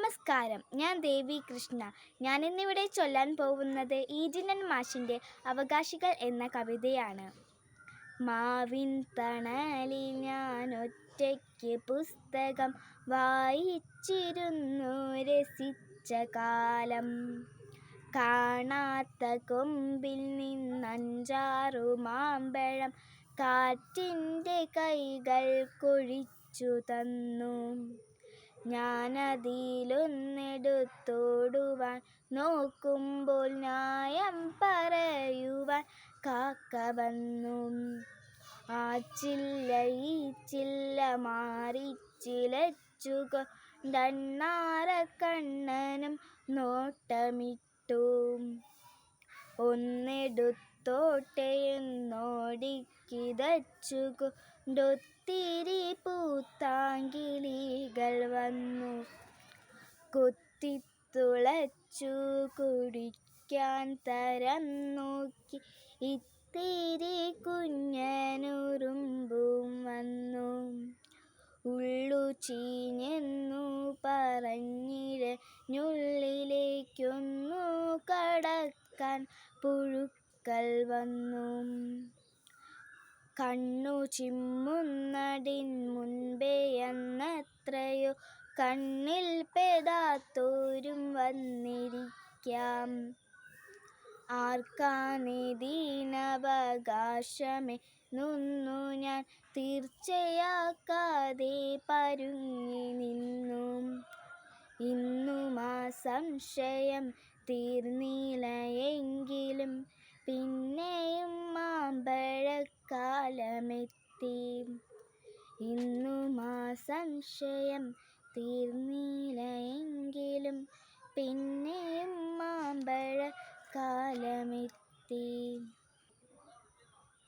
നമസ്കാരം, ഞാൻ ദേവി കൃഷ്ണ. ഞാനിന്നിവിടെ ചൊല്ലാൻ പോകുന്നത് ഈജിനൻ മാഷിൻ്റെ അവകാശികൾ എന്ന കവിതയാണ്. മാവിൻ തണലിൽ ഞാനൊറ്റയ്ക്ക് പുസ്തകം വായിച്ചിരുന്നു രസിച്ച കാലം. കാണാത്ത കൊമ്പിൽ നിന്നഞ്ചാറു മാമ്പഴം കാറ്റിൻ്റെ കൈകൾ കൊഴിച്ചു തന്നു. ഞാനതിലൊന്നെടുത്തോടുവാൻ നോക്കുമ്പോൾ ന്യായം പറയുവാൻ കാക്ക വന്നു. ആ ചില്ല ഈ ചില്ല മാറിച്ചിലച്ചുകൊണ്ടണ്ണാറക്കണ്ണനും നോട്ടമിട്ടു. ഒന്നെടുത്തോട്ടെയെന്നോടിക്കിതച്ചുകൊണ്ടൊത്തിരി പൂത്താങ്കിളികൾ വന്നു. കൊത്തിത്തുളച്ചു കുടിക്കാൻ തരം നോക്കി ഇത്തിരി കുഞ്ഞനുറുമ്പും വന്നു. ഉള്ളു ചീഞ്ഞെന്നു പറഞ്ഞിഴഞ്ഞുള്ളിലേക്കൊന്നു കടക്കാൻ പുഴുക്കൾ വന്നു. കണ്ണു ചിമ്മുന്നതിൻ മുൻപേയന്നത്രയോ കണ്ണിൽ പെടാത്തോരും വന്നിരിക്കാം. ആർക്കാണിതിനവകാശമെന്നൊന്നു ഞാൻ തീർച്ചയാക്കാതെ പരുങ്ങി നിന്നു. ഇന്നും ആ സംശയം തീർന്നിലയെങ്കിലും പിന്നെയും മാമ്പഴക്കാലമെത്തി. ഇന്നും ആ സംശയം തീർന്നിലയെങ്കിലും പിന്നെയും മാമ്പഴക്കാലമെത്തി.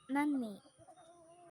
നന്ദി.